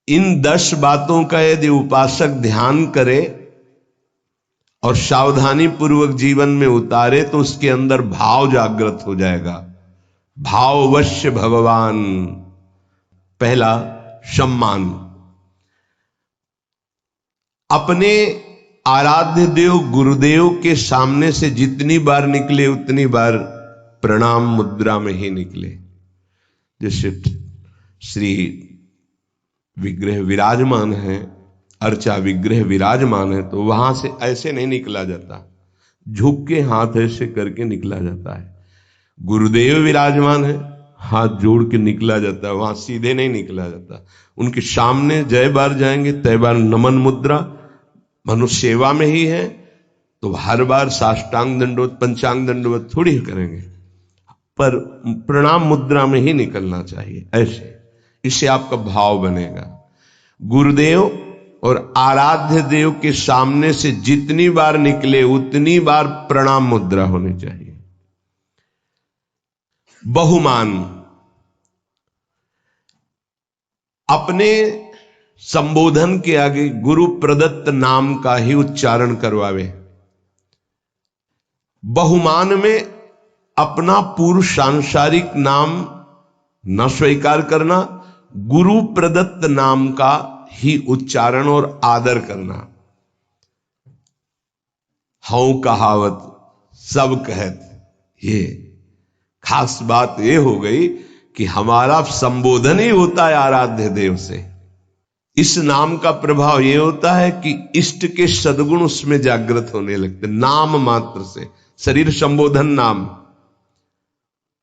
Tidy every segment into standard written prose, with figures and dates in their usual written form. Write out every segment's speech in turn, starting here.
इन 10 बातों का यदि उपासक ध्यान करे और सावधानी पूर्वक जीवन में उतारे तो उसके अंदर भाव जागृत हो जाएगा। भाववश्य भगवान। पहला, सम्मान। अपने आराध्य देव गुरुदेव के सामने से जितनी बार निकले उतनी बार प्रणाम मुद्रा में ही निकले। जैसे श्री विग्रह विराजमान है, अर्चा विग्रह विराजमान है, तो वहां से ऐसे नहीं निकला जाता, झुक के हाथ ऐसे करके निकला जाता है। गुरुदेव विराजमान है, हाथ जोड़ के निकला जाता है, वहां सीधे नहीं निकला जाता। उनके सामने जय बार जाएंगे तय बार नमन मुद्रा। मनुष्य सेवा में ही है तो हर बार साष्टांग दंडवत पंचांग दंडवत थोड़ी करेंगे, पर प्रणाम मुद्रा में ही निकलना चाहिए ऐसे। इससे आपका भाव बनेगा। गुरुदेव और आराध्य देव के सामने से जितनी बार निकले उतनी बार प्रणाम मुद्रा होनी चाहिए। बहुमान। अपने संबोधन के आगे गुरु प्रदत्त नाम का ही उच्चारण करवावे। बहुमान में अपना पूर्व सांसारिक नाम न स्वीकार करना, गुरु प्रदत्त नाम का ही उच्चारण और आदर करना। हूं कहावत सब कहत, ये खास बात ये हो गई कि हमारा संबोधन ही होता है आराध्य देव से। इस नाम का प्रभाव यह होता है कि इष्ट के सद्गुण उसमें जागृत होने लगते, नाम मात्र से। शरीर संबोधन नाम,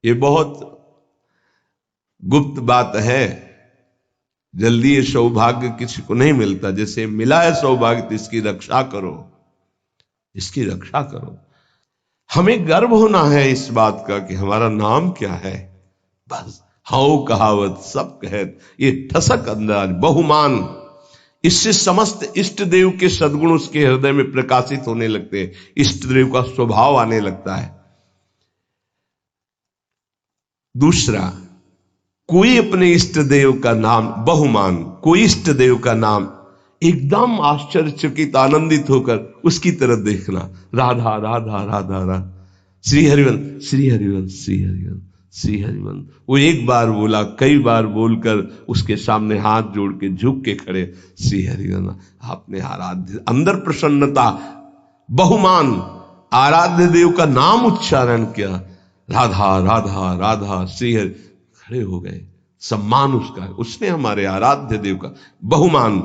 ये बहुत गुप्त बात है, जल्दी ये सौभाग्य किसी को नहीं मिलता। जैसे मिला है सौभाग्य तो इसकी रक्षा करो, इसकी रक्षा करो। हमें गर्व होना है इस बात का कि हमारा नाम क्या है। बस हाउ कहावत सब कहत, ये ठसक अंदाज बहुमान। इससे समस्त इष्ट देव के सद्गुण उसके हृदय में प्रकाशित होने लगते हैं, इष्ट देव का स्वभाव आने लगता है। दूसरा, कोई अपने इष्ट देव का नाम बहुमान, कोई इष्ट देव का नाम एकदम आश्चर्यचकित आनंदित होकर उसकी तरफ देखना। राधा राधा राधा राधा, श्री हरिवंश श्री हरिवंश श्री हरिवंश श्री हरिवंश। वो एक बार बोला, कई बार बोलकर उसके सामने हाथ जोड़ के झुक के खड़े, श्री हरिवंश। आपने आराध्य, अंदर प्रसन्नता, बहुमान, आराध्य देव का नाम उच्चारण किया, राधा राधा राधा श्री हरि, खड़े हो गए। सम्मान उसका है, उसने हमारे आराध्य देव का बहुमान।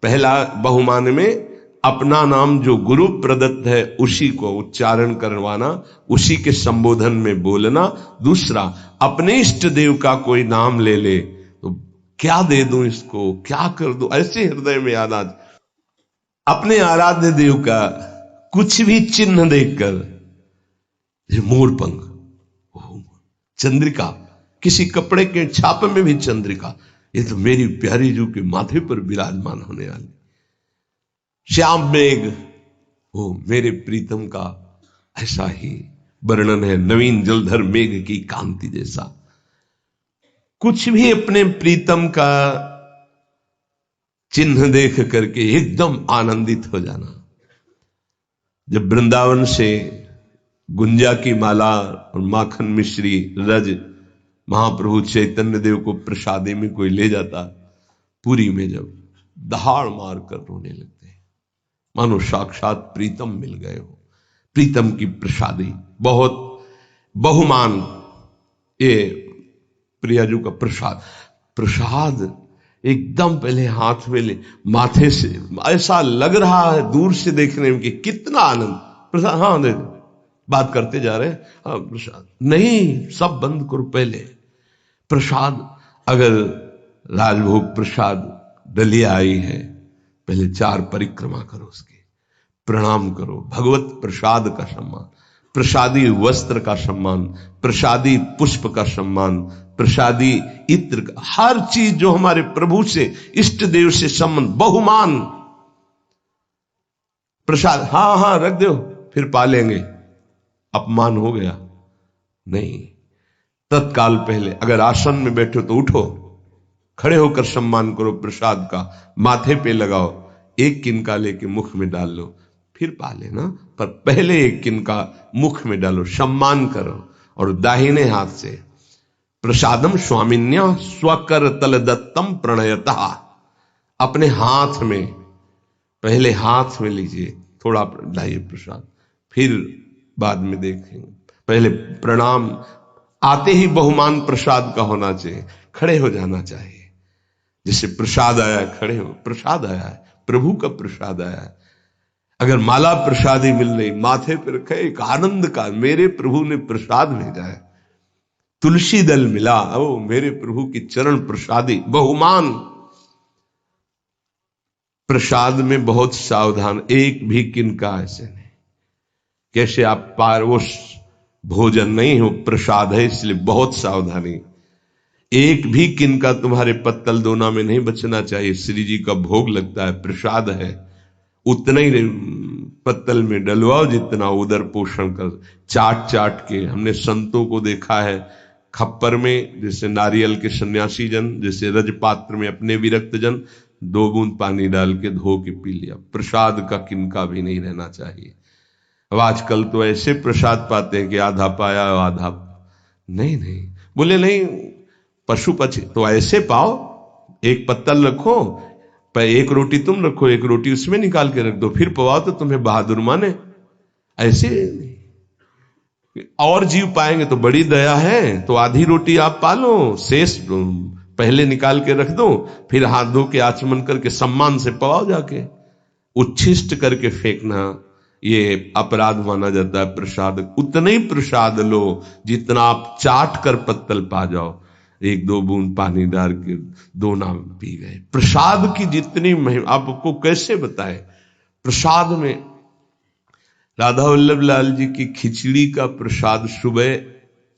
पहला बहुमान में अपना नाम जो गुरु प्रदत्त है उसी को उच्चारण करवाना, उसी के संबोधन में बोलना। दूसरा, अपने इष्ट देव का कोई नाम ले ले तो क्या दे दूं इसको, क्या कर दूं, ऐसे हृदय में आना। अपने आराध्य देव का कुछ भी चिन्ह देखकर, मोर पंख, चंद्रिका, किसी कपड़े के छाप में भी चंद्रिका, ये तो मेरी प्यारी जू के माथे पर विराजमान होने वाली। श्याम मेघ, वो मेरे प्रीतम का ऐसा ही वर्णन है, नवीन जलधर मेघ की कांति जैसा। कुछ भी अपने प्रीतम का चिन्ह देख करके एकदम आनंदित हो जाना। जब वृंदावन से गुंजा की माला और माखन मिश्री रज महाप्रभु चैतन्य देव को प्रसादे में कोई ले जाता, पुरी में जब दहाड़ मार कर रोने लगते, मानो साक्षात प्रीतम मिल गए हो। प्रीतम की प्रसादी बहुत बहुमान। ये प्रियाजू का प्रसाद, प्रसाद एकदम पहले हाथ में ले, माथे से ऐसा लग रहा है दूर से देखने में कि कितना आनंद। प्रसाद, हाँ दे, बात करते जा रहे हैं, हाँ प्रसाद नहीं, सब बंद करो। पहले प्रसाद, अगर राजभोग प्रसाद डलिया आई है, पहले 4 परिक्रमा करो, उसकी प्रणाम करो। भगवत प्रसाद का सम्मान, प्रसादी वस्त्र का सम्मान, प्रसादी पुष्प का सम्मान, प्रसादी इत्र का, हर चीज जो हमारे प्रभु से इष्ट देव से संबंध, बहुमान। प्रसाद हाँ हाँ रख दो, फिर पालेंगे, अपमान हो गया नहीं। तत्काल पहले अगर आसन में बैठो तो उठो, खड़े होकर सम्मान करो प्रसाद का, माथे पे लगाओ, एक किनका लेके मुख में डाल लो, फिर पा लेना, पर पहले एक किनका मुख में डालो, सम्मान करो। और दाहिने हाथ से प्रसादम स्वामिन्या स्वकर तल दत्तम प्रणयता, अपने हाथ में, पहले हाथ में लीजिए, थोड़ा लाइए प्रसाद, फिर बाद में देखेंगे। पहले प्रणाम, आते ही बहुमान प्रसाद का होना चाहिए, खड़े हो जाना चाहिए। जैसे प्रसाद आया है, खड़े हो, प्रसाद आया है, प्रभु का प्रसाद आया है। अगर माला प्रसादी मिल रही, माथे पर रखे, एक आनंद का, मेरे प्रभु ने प्रसाद भेजा है, तुलसी दल मिला, ओ मेरे प्रभु की चरण प्रसादी, बहुमान। प्रसाद में बहुत सावधान, एक भी किनका ऐसे नहीं, कैसे आप पारवश भोजन नहीं हो, प्रसाद है, इसलिए बहुत सावधानी। एक भी किनका तुम्हारे पत्तल दोना में नहीं बचना चाहिए। श्री जी का भोग लगता है, प्रसाद है, उतना ही पत्तल में डलवाओ जितना उदर पोषण कर। चाट चाट के हमने संतों को देखा है, खप्पर में जैसे नारियल के सन्यासी जन, जैसे रजपात्र में अपने विरक्त जन, 2 बूंद पानी डाल के धो के पी लिया। प्रसाद का किनका भी नहीं रहना चाहिए। अब आजकल तो ऐसे प्रसाद पाते हैं कि आधा पाया आधा नहीं, नहीं बोले नहीं, पशु पक्षी तो ऐसे पाओ, एक पत्तल रखो, पर एक रोटी तुम रखो, एक रोटी उसमें निकाल के रख दो, फिर पवाओ तो तुम्हें बहादुर माने। ऐसे और जीव पाएंगे तो बड़ी दया है, तो आधी रोटी आप पालो, शेष पहले निकाल के रख दो, फिर हाथ धो के आचमन करके सम्मान से पवाओ जाके। उच्छिष्ट करके फेंकना ये अपराध माना जाता है। प्रसाद उतना ही प्रसाद लो जितना आप चाट कर पत्तल पा जाओ, 1-2 बूंद पानी डाल के दोना पी गए। प्रसाद की जितनी महिमा आपको कैसे बताए। प्रसाद में राधा वल्लभ लाल जी की खिचड़ी का प्रसाद सुबह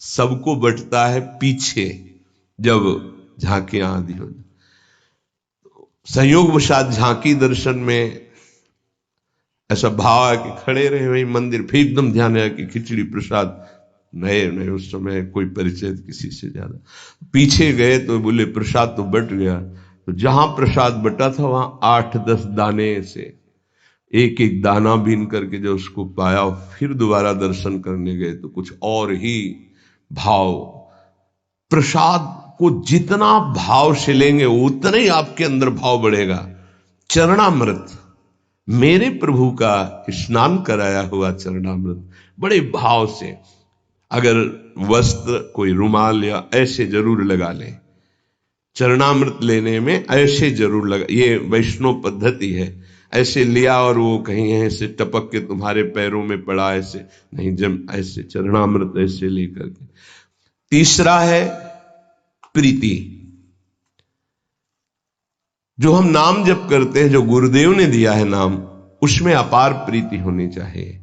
सबको बंटता है, पीछे जब झांकियां आदि हो, संयोगवशात झांकी दर्शन में ऐसा भाव है कि खड़े रहे वही मंदिर, फिर एकदम ध्यान आया कि खिचड़ी प्रसाद नए नए, उस समय कोई परिचय किसी से ज्यादा, पीछे गए तो बोले प्रसाद तो बट गया। तो जहां प्रसाद बटा था वहां 8-10 दाने से एक एक दाना बीन करके जो उसको पाया, फिर दोबारा दर्शन करने गए तो कुछ और ही भाव। प्रसाद को जितना भाव से लेंगे उतना ही आपके अंदर भाव बढ़ेगा। चरणामृत, मेरे प्रभु का स्नान कराया हुआ चरणामृत, बड़े भाव से, अगर वस्त्र कोई रुमाल या ऐसे जरूर लगा ले, चरणामृत लेने में ऐसे जरूर लगा, ये वैष्णव पद्धति है। ऐसे लिया और वो कहीं ऐसे टपक के तुम्हारे पैरों में पड़ा, ऐसे नहीं, जब ऐसे चरणामृत ऐसे लेकर के। तीसरा है प्रीति, जो हम नाम जप करते हैं, जो गुरुदेव ने दिया है नाम, उसमें अपार प्रीति होनी चाहिए।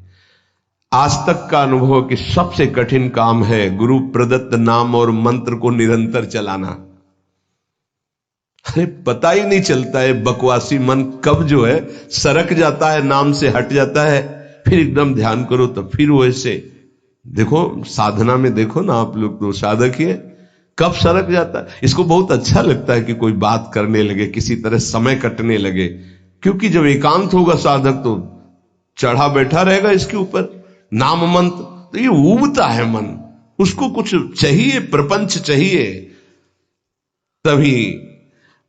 आज तक का अनुभव कि सबसे कठिन काम है गुरु प्रदत्त नाम और मंत्र को निरंतर चलाना। अरे पता ही नहीं चलता है, बकवासी मन कब जो है सरक जाता है, नाम से हट जाता है, फिर एकदम ध्यान करो तो फिर वो ऐसे, देखो साधना में देखो ना आप लोग, तो साधक ही है, कब सरक जाता है। इसको बहुत अच्छा लगता है कि कोई बात करने लगे, किसी तरह समय कटने लगे, क्योंकि जब एकांत होगा साधक तो चढ़ा बैठा रहेगा इसके ऊपर नाम मंत्र, तो ये ऊबता है मन, उसको कुछ चाहिए, प्रपंच चाहिए, तभी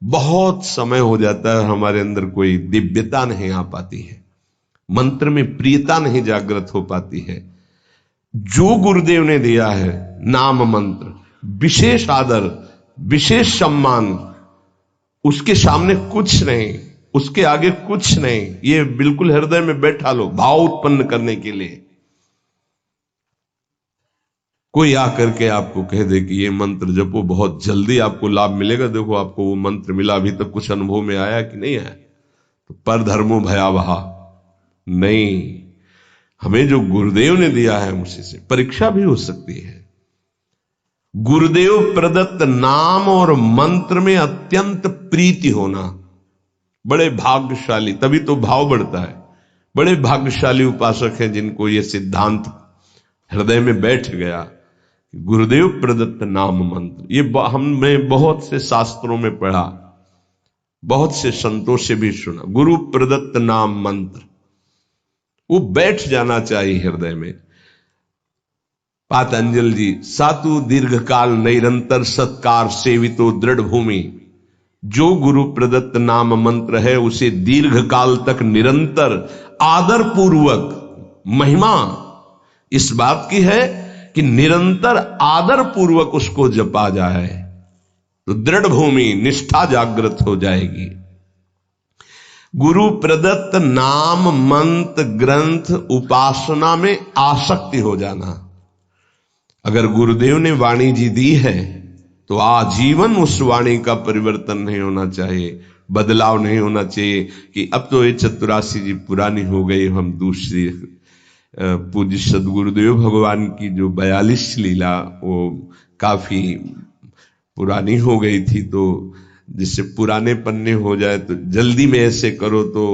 बहुत समय हो जाता है, हमारे अंदर कोई दिव्यता नहीं आ पाती है, मंत्र में प्रियता नहीं जागृत हो पाती है। जो गुरुदेव ने दिया है नाम मंत्र, विशेष आदर, विशेष सम्मान, उसके सामने कुछ नहीं, उसके आगे कुछ नहीं, ये बिल्कुल हृदय में बैठा लो भाव उत्पन्न करने के लिए। कोई आकर के आपको कह दे कि ये मंत्र जपो, बहुत जल्दी आपको लाभ मिलेगा, देखो आपको वो मंत्र मिला, अभी तक कुछ अनुभव में आया कि नहीं आया, तो पर धर्मो भयावहा नहीं। हमें जो गुरुदेव ने दिया है उसी से परीक्षा भी हो सकती है। गुरुदेव प्रदत्त नाम और मंत्र में अत्यंत प्रीति होना, बड़े भाग्यशाली, तभी तो भाव बढ़ता है। बड़े भाग्यशाली उपासक हैं जिनको ये सिद्धांत हृदय में बैठ गया गुरुदेव प्रदत्त नाम मंत्र, ये हमने बहुत से शास्त्रों में पढ़ा, बहुत से संतों से भी सुना। गुरु प्रदत्त नाम मंत्र वो बैठ जाना चाहिए हृदय में। पातंजल जी, सातु दीर्घकाल निरंतर सत्कार सेवितो दृढ़ भूमि, जो गुरु प्रदत्त नाम मंत्र है उसे दीर्घ काल तक निरंतर आदर पूर्वक, महिमा इस बात की है कि निरंतर आदर पूर्वक उसको जपा जाए तो दृढ़ भूमि निष्ठा जागृत हो जाएगी। गुरु प्रदत्त नाम मंत्र ग्रंथ उपासना में आसक्ति हो जाना। अगर गुरुदेव ने वाणी जी दी है तो आजीवन उस वाणी का परिवर्तन नहीं होना चाहिए, बदलाव नहीं होना चाहिए कि अब तो ये 84 जी पुरानी हो गई, हम दूसरी। पूज्य सदगुरुदेव भगवान की जो 42 लीला वो काफी पुरानी हो गई थी, तो जिससे पुराने पन्ने हो जाए तो जल्दी में ऐसे करो तो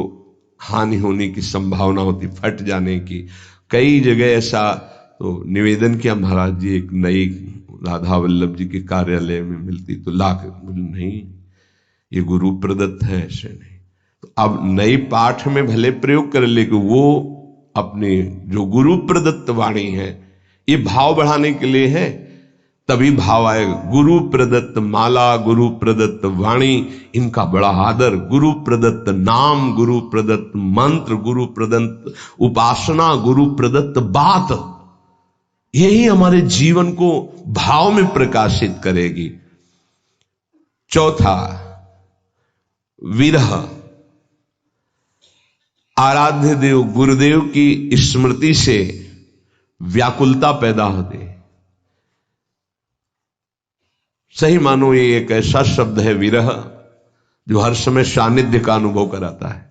हानि होने की संभावना होती, फट जाने की। कई जगह ऐसा तो निवेदन किया महाराज जी, एक नई राधा वल्लभ जी के कार्यालय में मिलती तो लाख, नहीं ये गुरु प्रदत्त है, ऐसे नहीं। तो अब नई पाठ में भले प्रयोग कर, लेकिन वो अपने जो गुरु प्रदत्त वाणी है, ये भाव बढ़ाने के लिए है, तभी भाव आएगा। गुरु प्रदत्त माला, गुरु प्रदत्त वाणी, इनका बड़ा आदर, गुरु प्रदत्त नाम, गुरु प्रदत्त मंत्र, गुरु प्रदत्त उपासना, गुरु प्रदत्त बात, यही हमारे जीवन को भाव में प्रकाशित करेगी। चौथा, विरह। आराध्य देव गुरुदेव की स्मृति से व्याकुलता पैदा होती है। सही मानो ये एक ऐसा शब्द है विरह जो हर समय सानिध्य का अनुभव कराता है।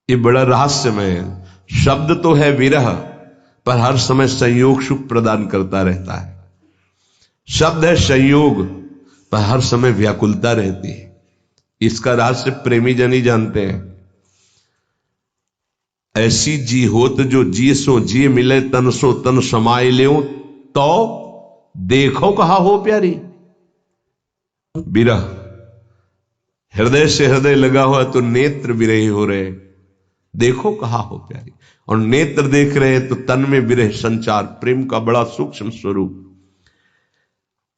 ये बड़ा रहस्यमय शब्द तो है विरह, पर हर समय संयोग सुख प्रदान करता रहता है। शब्द है संयोग, पर हर समय व्याकुलता रहती है। इसका रहस्य प्रेमी जन ही जानते हैं। ऐसी जी होत जो जी सो जी मिले, तन सो तन समाये ले, तो देखो कहा हो प्यारी। विरह हृदय से हृदय लगा हुआ तो नेत्र विरही हो रहे, देखो कहा हो प्यारी। और नेत्र देख रहे हैं तो तन में विरह संचार, प्रेम का बड़ा सूक्ष्म स्वरूप।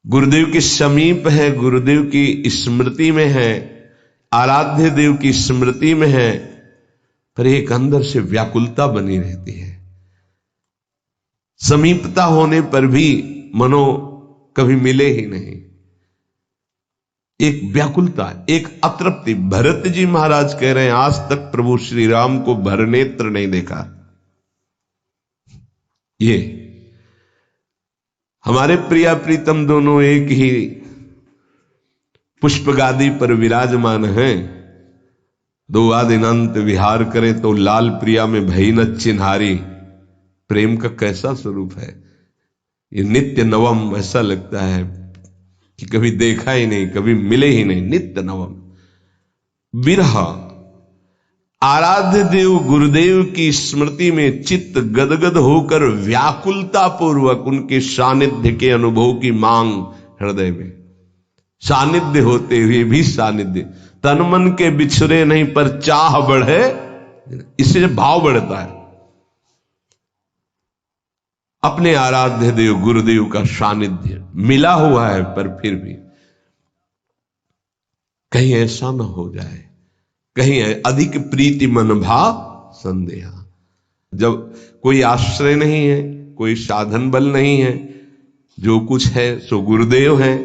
गुरुदेव के समीप है, गुरुदेव की स्मृति में है, आराध्य देव की स्मृति में है, पर एक अंदर से व्याकुलता बनी रहती है। समीपता होने पर भी मनो कभी मिले ही नहीं, एक व्याकुलता, एक अतृप्ति। भरत जी महाराज कह रहे हैं आज तक प्रभु श्री राम को भरनेत्र नहीं देखा। ये हमारे प्रिया प्रीतम दोनों एक ही पुष्प गादी पर विराजमान हैं, दो आदिनंत विहार करे तो लाल प्रिया में भई न चिन्हारी। प्रेम का कैसा स्वरूप है ये, नित्य नवम। ऐसा लगता है कि कभी देखा ही नहीं, कभी मिले ही नहीं, नित्य नवम। विरह। आराध्य देव गुरुदेव की स्मृति में चित्त गदगद होकर व्याकुलता पूर्वक उनके सानिध्य के अनुभव की मांग हृदय में। सानिध्य होते हुए भी सानिध्य, तन मन के बिछड़े नहीं पर चाह बढ़े, इससे भाव बढ़ता है। अपने आराध्य देव गुरुदेव का सानिध्य मिला हुआ है, पर फिर भी कहीं ऐसा न हो जाए, कहीं अधिक प्रीति मन भाव संदेहा। जब कोई आश्रय नहीं है, कोई साधन बल नहीं है, जो कुछ है सो गुरुदेव है,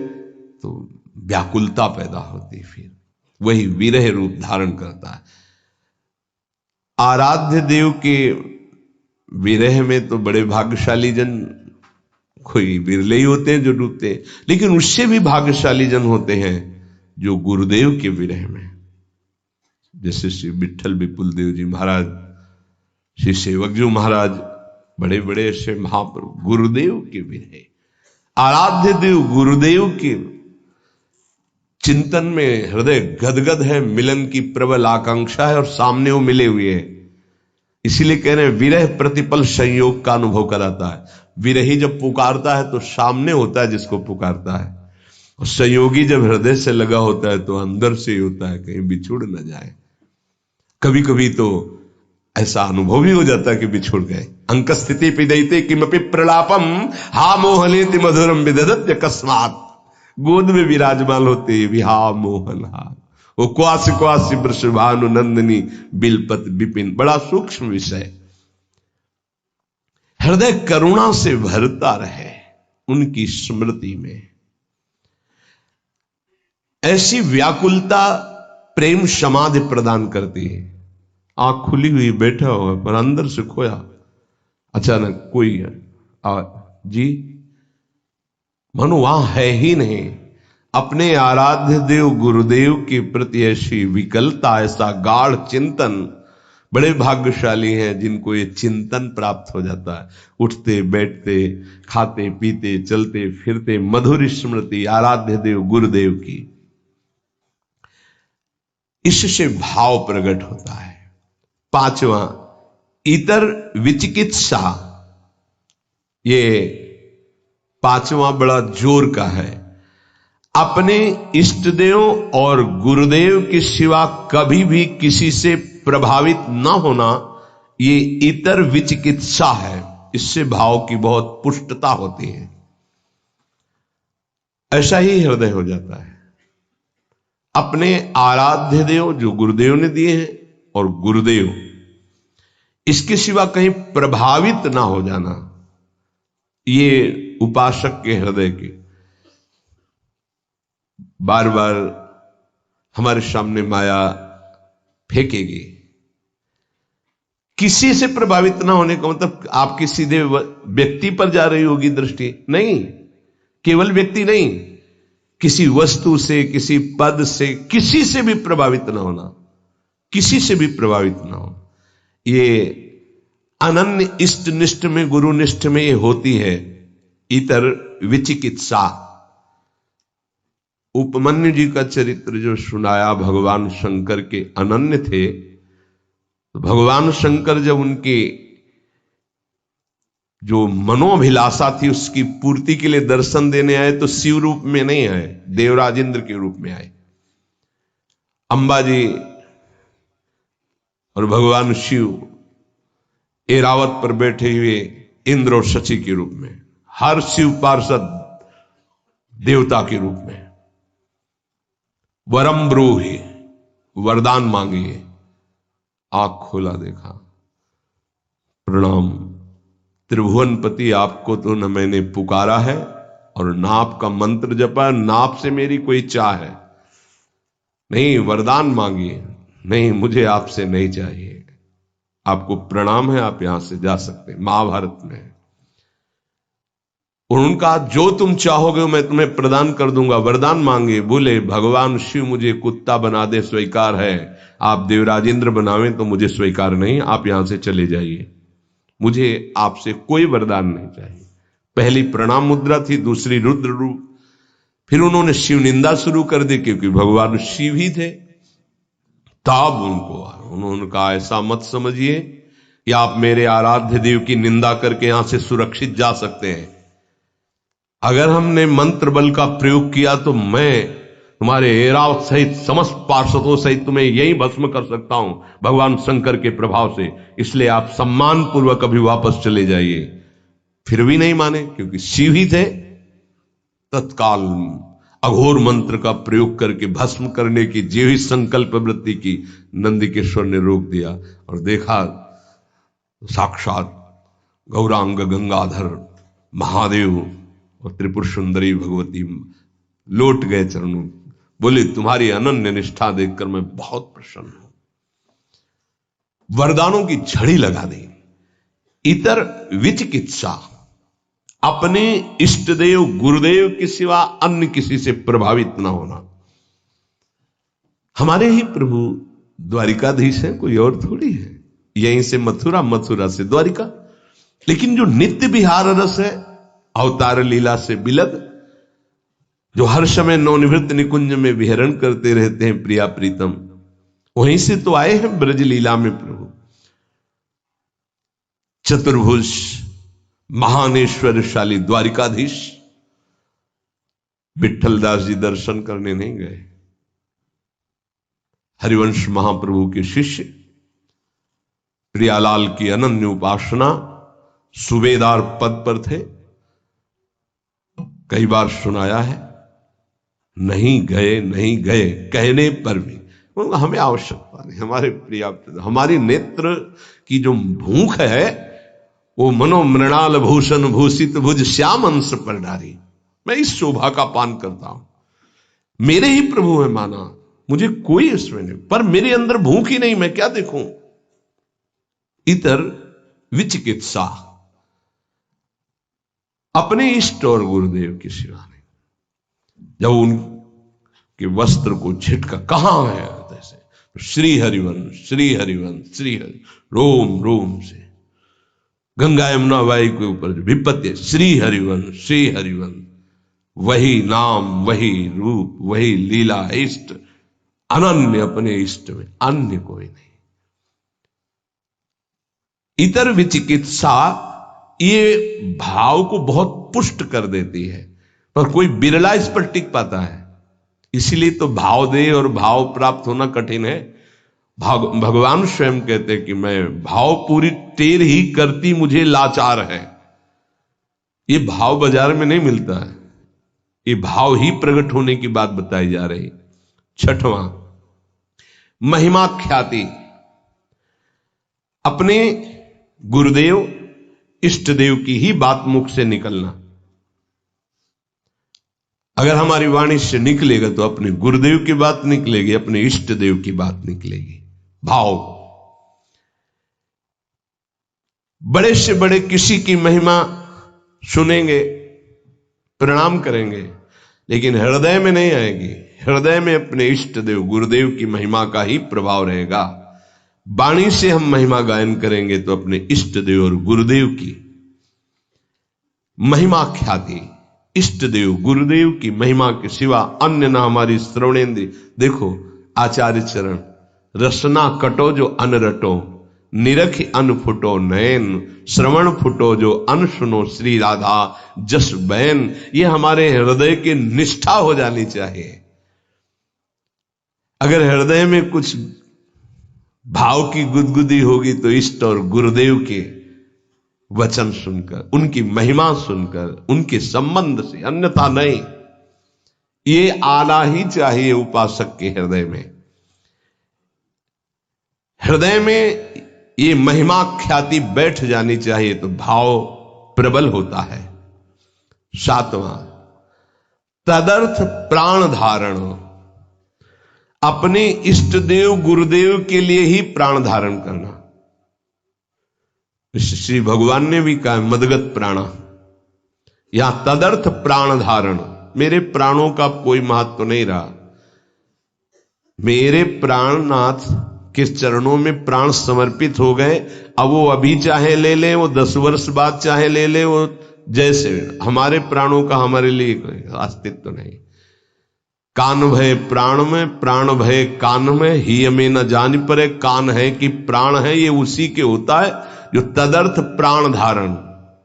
तो व्याकुलता पैदा होती, फिर वही विरह रूप धारण करता है। आराध्य देव के विरह में तो बड़े भाग्यशाली जन, कोई बिरले ही होते हैं जो डूबते हैं, लेकिन उससे भी भाग्यशाली जन होते हैं जो गुरुदेव के विरह में, जैसे श्री विठल विपुल देव जी महाराज, श्री सेवकजू महाराज, बड़े बड़े ऐसे महाप्रभु गुरुदेव के विरह। आराध्य देव गुरुदेव के चिंतन में हृदय गदगद है, मिलन की प्रबल आकांक्षा है और सामने वो मिले हुए हैं। इसीलिए कह रहे हैं विरह प्रतिपल संयोग का अनुभव कराता है। विरही जब पुकारता है तो सामने होता है जिसको पुकारता है, और संयोगी जब हृदय से लगा होता है तो अंदर से ही होता है, कहीं बिछुड़ न जाए। कभी कभी तो ऐसा अनुभव भी हो जाता है कि बिछुड़ गए। अंक स्थिति पिदयते किमपि प्रलापम हा मोहनेति मधुरम विदधत अकस्मात। गोद में विराजमान होते भी हा मोहन हा, वो क्वास क्वासी वृषभानु नंदिनी बिलपत विपिन। बड़ा सूक्ष्म विषय। हृदय करुणा से भरता रहे उनकी स्मृति में। ऐसी व्याकुलता प्रेम समाधि प्रदान करती है। आंख खुली हुई बैठा हुआ पर अंदर से खोया, अचानक कोई जी मनु वहां है ही नहीं। अपने आराध्य देव गुरुदेव के प्रति ऐसी विकलता, ऐसा गाढ़ चिंतन। बड़े भाग्यशाली हैं जिनको ये चिंतन प्राप्त हो जाता है। उठते बैठते, खाते पीते, चलते फिरते मधुर स्मृति आराध्य देव गुरुदेव की, इससे भाव प्रकट होता है। पांचवा, इतर विचिकित्सा। ये पांचवा बड़ा जोर का है। अपने इष्ट देव और गुरुदेव के सिवा कभी भी किसी से प्रभावित न होना, ये इतर विचिकित्सा है। इससे भाव की बहुत पुष्टता होती है। ऐसा ही हृदय हो जाता है। अपने आराध्य देव जो गुरुदेव ने दिए हैं और गुरुदेव, इसके सिवा कहीं प्रभावित ना हो जाना, ये उपासक के हृदय के बार बार हमारे सामने माया फेंकेगी। किसी से प्रभावित ना होने का मतलब आपकी सीधे व्यक्ति पर जा रही होगी दृष्टि, नहीं। केवल व्यक्ति नहीं, किसी वस्तु से, किसी पद से, किसी से भी प्रभावित ना होना, किसी से भी प्रभावित ना हो। ये अनन्य इष्ट निष्ठ में, गुरु निष्ठ में ये होती है इतर विचिकित्सा। उपमन्यु जी का चरित्र जो सुनाया, भगवान शंकर के अनन्य थे। तो भगवान शंकर जब उनके जो मनोभिलाषा थी उसकी पूर्ति के लिए दर्शन देने आए तो शिव रूप में नहीं आए, देवराज इंद्र के रूप में आए। अंबा जी और भगवान शिव एरावत पर बैठे हुए इंद्र और शची के रूप में, हर शिव पार्षद देवता के रूप में। वरम ब्रूहि, वरदान मांगिए। आंख खोला, देखा, प्रणाम त्रिभुवनपति, आपको तो न मैंने पुकारा है और ना आपका मंत्र जपा, ना आपसे मेरी कोई चाह है। नहीं, वरदान मांगिए। नहीं, मुझे आपसे नहीं चाहिए, आपको प्रणाम है, आप यहां से जा सकते हैं। महाभारत में उनका जो तुम चाहोगे मैं तुम्हें प्रदान कर दूंगा। वरदान मांगे, बोले भगवान शिव मुझे कुत्ता बना दे स्वीकार है, आप देवराजेंद्र बनावें तो मुझे स्वीकार नहीं, आप यहां से चले जाइए, मुझे आपसे कोई वरदान नहीं चाहिए। पहली प्रणाम मुद्रा थी, दूसरी रुद्र रूप। फिर उन्होंने शिव निंदा शुरू कर दी क्योंकि भगवान शिव ही थे। तब उन्होंने कहा ऐसा मत समझिए कि आप मेरे आराध्य देव की निंदा करके यहां से सुरक्षित जा सकते हैं। अगर हमने मंत्र बल का प्रयोग किया तो मैं तुम्हारे एरावत सहित समस्त पार्षदों सहित तुम्हें यही भस्म कर सकता हूं भगवान शंकर के प्रभाव से, इसलिए आप सम्मान पूर्वक अभी वापस चले जाइए। फिर भी नहीं माने क्योंकि शिव ही थे। तत्काल अघोर मंत्र का प्रयोग करके भस्म करने की जीवित संकल्प वृत्ति की नंदिकेश्वर ने रोक दिया और देखा साक्षात गौरांग गंगाधर महादेव और त्रिपुर सुंदरी भगवती लौट गए चरणों। बोले तुम्हारी अनन्य निष्ठा देखकर मैं बहुत प्रसन्न हूं। वरदानों की झड़ी लगा दी। इतर विचिकित्सा, अपने इष्ट देव गुरुदेव के सिवा अन्य किसी से प्रभावित ना होना। हमारे ही प्रभु द्वारिकाधीश हैं, कोई और थोड़ी है। यहीं से मथुरा, मथुरा से द्वारिका। लेकिन जो नित्य विहार रस है, अवतार लीला से बिलग, जो हर समय नवनिवृत्त निकुंज में विहरण करते रहते हैं प्रिया प्रीतम, वहीं से तो आए हैं ब्रज लीला में प्रभु। चतुर्भुज महान ऐश्वर्यशाली द्वारिकाधीश विठलदास जी दर्शन करने नहीं गए। हरिवंश महाप्रभु के शिष्य प्रियालाल की अनन्य उपासना, सूबेदार पद पर थे, कई बार सुनाया है, नहीं गए नहीं गए कहने पर भी हमें आवश्यकता नहीं, हमारे पर्याप्त, हमारी नेत्र की जो भूख है वो मनोमृणाल भूषण भूषित भुज श्याम अंश पर डारी, मैं इस शोभा का पान करता हूं। मेरे ही प्रभु है माना, मुझे कोई इसमें नहीं, पर मेरे अंदर भूख ही नहीं, मैं क्या देखूं। इतर विचिकित्सा, अपने इष्ट और गुरुदेव की सिवा नहीं। जब उनके वस्त्र को झिटका, कहां है ऐसे, श्री हरिवंश श्री हरिवंश श्री हरि, रोम रोम से गंगा यमुना वाई के ऊपर जो विपत्ति, श्री हरिवंश श्री हरिवंश, वही नाम वही रूप वही लीला, इष्ट अनन्य, अपने इष्ट में अन्य कोई नहीं। इतर विचिकित्सा ये भाव को बहुत पुष्ट कर देती है, पर कोई बिरला इस पर टिक पाता है। इसीलिए तो भाव दे और भाव प्राप्त होना कठिन है। भगवान स्वयं कहते कि मैं भाव पूरी टेर ही करती मुझे लाचार है। ये भाव बाजार में नहीं मिलता है, ये भाव ही प्रकट होने की बात बताई जा रही। छठवां, महिमा ख्याति, अपने गुरुदेव इष्ट देव की ही बात मुख से निकलना। अगर हमारी वाणी से निकलेगा तो अपने गुरुदेव की बात निकलेगी, अपने इष्ट देव की बात निकलेगी। भाव, बड़े से बड़े किसी की महिमा सुनेंगे, प्रणाम करेंगे, लेकिन हृदय में नहीं आएगी। हृदय में अपने इष्ट देव गुरुदेव की महिमा का ही प्रभाव रहेगा। वाणी से हम महिमा गायन करेंगे तो अपने इष्ट देव और गुरुदेव की महिमा ख्याति, इष्ट देव गुरुदेव की महिमा के सिवा अन्य ना हमारी श्रवणेन्द्रिय। देखो आचार्य चरण, रसना कटो जो अन रटो, निरख अन फुटो नयन, श्रवण फुटो जो अन सुनो, श्री राधा जस बैन। ये हमारे हृदय की निष्ठा हो जानी चाहिए। अगर हृदय में कुछ भाव की गुदगुदी होगी तो इष्ट और गुरुदेव के वचन सुनकर, उनकी महिमा सुनकर, उनके संबंध से, अन्यथा नहीं। ये आना ही चाहिए उपासक के हृदय में। हृदय में ये महिमा ख्याति बैठ जानी चाहिए तो भाव प्रबल होता है। सातवां, तदर्थ प्राण धारण, अपने इष्ट देव गुरुदेव के लिए ही प्राण धारण करना। श्री भगवान ने भी कहा मदगत प्राणा, यहां तदर्थ प्राण धारण। मेरे प्राणों का कोई महत्व नहीं रहा, मेरे प्राणनाथ के चरणों में प्राण समर्पित हो गए। अब वो अभी चाहे ले ले, वो 10 वर्ष बाद चाहे ले ले, वो जैसे, हमारे प्राणों का हमारे लिए अस्तित्व नहीं। कान भय प्राण में, प्राण भय कान में, ही हमें न जान पड़े कान है कि प्राण है, ये उसी के होता है जो तदर्थ प्राण धारण।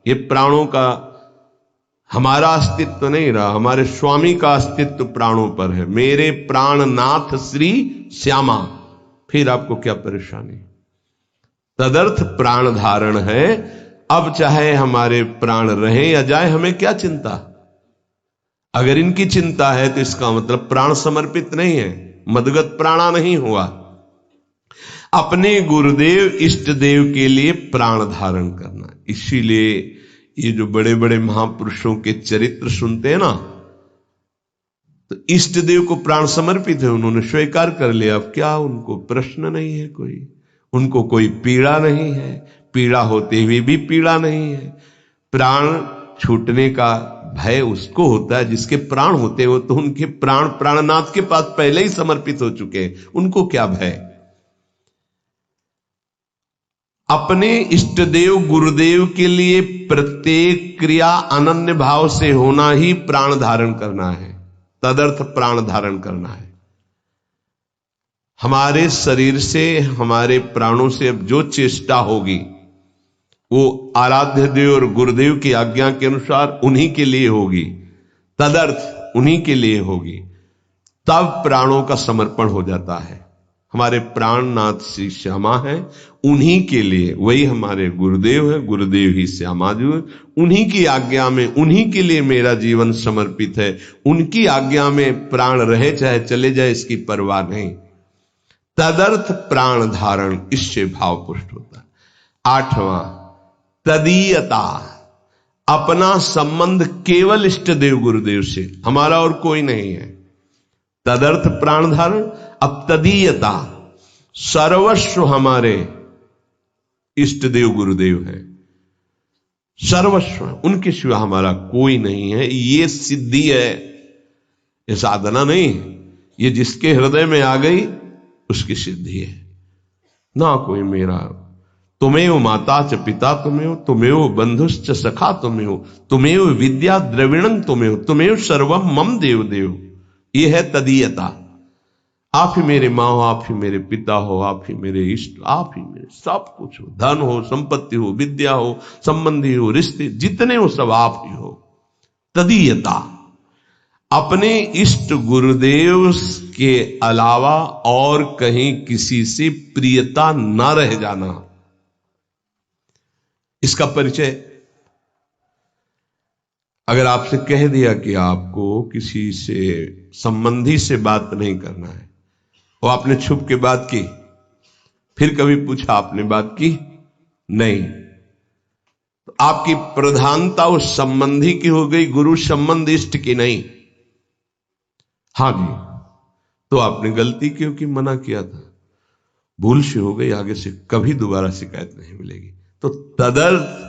ये प्राणों का हमारा अस्तित्व नहीं रहा, हमारे स्वामी का अस्तित्व प्राणों पर है। मेरे प्राणनाथ श्री श्यामा, फिर आपको क्या परेशानी। तदर्थ प्राण धारण है। अब चाहे हमारे प्राण रहे या जाए, हमें क्या चिंता। अगर इनकी चिंता है तो इसका मतलब प्राण समर्पित नहीं है, मदगत प्राणा नहीं हुआ। अपने गुरुदेव इष्ट देव के लिए प्राण धारण करना। इसीलिए ये जो बड़े बड़े महापुरुषों के चरित्र सुनते हैं ना, तो इष्ट देव को प्राण समर्पित है, उन्होंने स्वीकार कर लिया। अब क्या उनको प्रश्न नहीं है कोई, उनको कोई पीड़ा नहीं है, पीड़ा होते हुए भी पीड़ा नहीं है। प्राण छूटने का भय उसको होता है जिसके प्राण होते हो, तो उनके प्राण प्राणनाथ के पास पहले ही समर्पित हो चुके हैं, उनको क्या भय। अपने इष्ट देव गुरुदेव के लिए प्रत्येक क्रिया अनन्य भाव से होना ही प्राण धारण करना है, तदर्थ प्राण धारण करना है। हमारे शरीर से, हमारे प्राणों से अब जो चेष्टा होगी वो आराध्य देव और गुरुदेव की आज्ञा के अनुसार उन्हीं के लिए होगी, तदर्थ उन्हीं के लिए होगी, तब प्राणों का समर्पण हो जाता है। हमारे प्राणनाथ श्री श्यामा है, उन्हीं के लिए, वही हमारे गुरुदेव है, गुरुदेव ही श्यामा जी है, उन्हीं की आज्ञा में, उन्हीं के लिए मेरा जीवन समर्पित है। उनकी आज्ञा में प्राण रहे चाहे चले जाए, इसकी परवाह नहीं। तदर्थ प्राण धारण, इससे भाव पुष्ट होता है। 8वां तदीयता, अपना संबंध केवल इष्ट देव गुरुदेव से, हमारा और कोई नहीं है। तदर्थ प्राण धारण। अब तदीयता, सर्वस्व हमारे इष्ट देव गुरुदेव हैं, सर्वस्व, उनके सिवा हमारा कोई नहीं है। ये सिद्धि है, ये साधना नहीं है, ये जिसके हृदय में आ गई उसकी सिद्धि है। ना कोई मेरा, तुमेव माता च पिता तुमेव, तुमेव बंधुश्च सखा तुमेव, तुमेव विद्या द्रविणं तुमेव, तुमेव सर्वम मम देव देव। ये है तदीयता। आप ही मेरे माँ हो, आप ही मेरे पिता हो, आप ही मेरे इष्ट, आप ही मेरे सब कुछ हो, धन हो, संपत्ति हो, विद्या हो, संबंधी हो, रिश्ते जितने हो सब आप ही हो। तदीयता, अपने इष्ट गुरुदेव के अलावा और कहीं किसी से प्रियता न रह जाना, इसका परिचय। अगर आपसे कह दिया कि आपको किसी से संबंधी से बात नहीं करना है, वो आपने छुप के बात की, फिर कभी पूछा आपने बात की नहीं, तो आपकी प्रधानता उस संबंधी की हो गई, गुरु संबंध इष्ट की नहीं। हाँ जी, तो आपने गलती क्योंकि मना किया था, भूल से हो गई, आगे से कभी दोबारा शिकायत नहीं मिलेगी। तो तदर्थ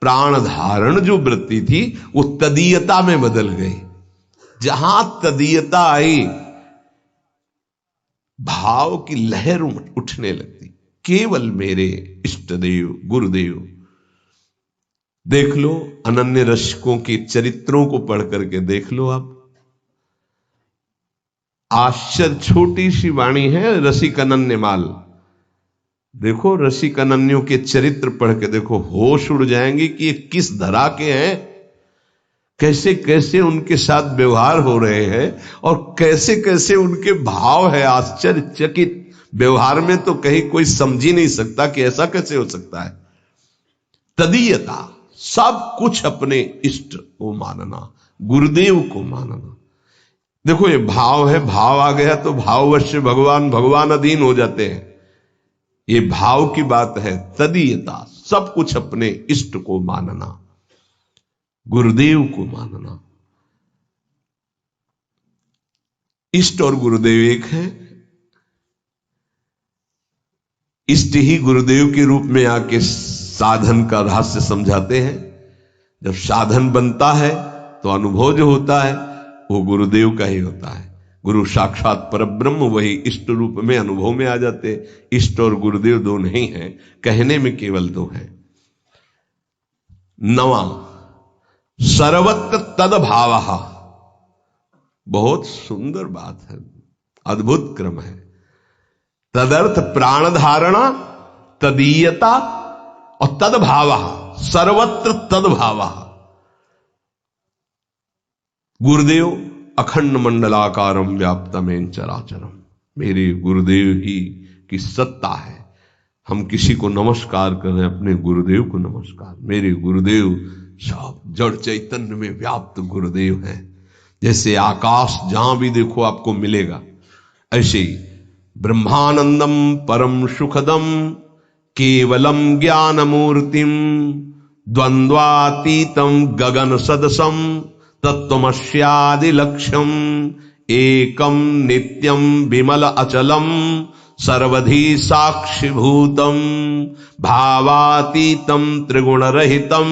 प्राण धारण जो वृत्ति थी वो तदीयता में बदल गई। जहां तदीयता आई, भाव की लहर उठने लगती, केवल मेरे इष्ट देव गुरुदेव। देख लो अनन्य रसिकों के चरित्रों को पढ़ करके देख लो आप, आश्चर्य, छोटी सी वाणी है रसिक अनन्य माल। देखो रसिक अनन्यों के चरित्र पढ़ के देखो, होश उड़ जाएंगे कि ये किस धरा के हैं, कैसे कैसे उनके साथ व्यवहार हो रहे हैं और कैसे कैसे उनके भाव है। आश्चर्यचकित व्यवहार में तो कहीं कोई समझ ही नहीं सकता कि ऐसा कैसे हो सकता है। तदीयता, सब कुछ अपने इष्ट को मानना, गुरुदेव को मानना। देखो ये भाव है, भाव आ गया तो भाववश भगवान, भगवान अधीन हो जाते हैं, ये भाव की बात है। तदीयता, सब कुछ अपने इष्ट को मानना, गुरुदेव को मानना। इष्ट और गुरुदेव एक है। इष्ट ही गुरुदेव के रूप में आके साधन का रहस्य समझाते हैं। जब साधन बनता है तो अनुभव जो होता है वो गुरुदेव का ही होता है। गुरु साक्षात परब्रह्म, वही इष्ट रूप में अनुभव में आ जाते। इष्ट और गुरुदेव दो नहीं है, कहने में केवल दो है। 9वां सर्वत्र तदभाव, बहुत सुंदर बात है, अद्भुत क्रम है। तदर्थ प्राण धारणा, तदीयता और तदभाव, सर्वत्र तदभाव। गुरुदेव अखंड मंडलाकारम व्याप्तमेन चराचरम, मेरे गुरुदेव ही की सत्ता है। हम किसी को नमस्कार करें, अपने गुरुदेव को नमस्कार। मेरे गुरुदेव सब जड़ चैतन्य में व्याप्त गुरुदेव हैं। जैसे आकाश जहां भी देखो आपको मिलेगा, ऐसे ही ब्रह्मानंदम परम सुखदम केवलम ज्ञान मूर्तिम द्वंद्वातीतम गगन सदसम तत्वमस्यादि लक्ष्यम एकम नित्यम विमल अचलम सर्वधि साक्षिभूतम भावातीतम त्रिगुण रहितम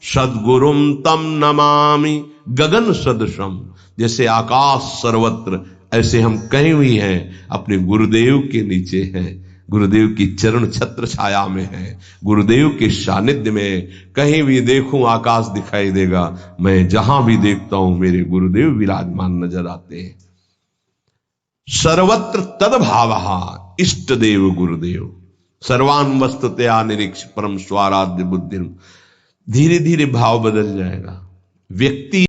सद्गुरुम तम नमामि। गगन सदृशम, जैसे आकाश सर्वत्र, ऐसे हम कहीं भी हैं अपने गुरुदेव के नीचे हैं, गुरुदेव की चरण छत्र छाया में है, गुरुदेव के सानिध्य में। कहीं भी देखूं आकाश दिखाई देगा, मैं जहां भी देखता हूं मेरे गुरुदेव विराजमान नजर आते हैं। सर्वत्र तदभाव, इष्ट देव गुरुदेव। सर्वान वस्तुतया निरीक्ष परम स्वाराध्य बुद्धि। धीरे धीरे भाव बदल जाएगा। व्यक्ति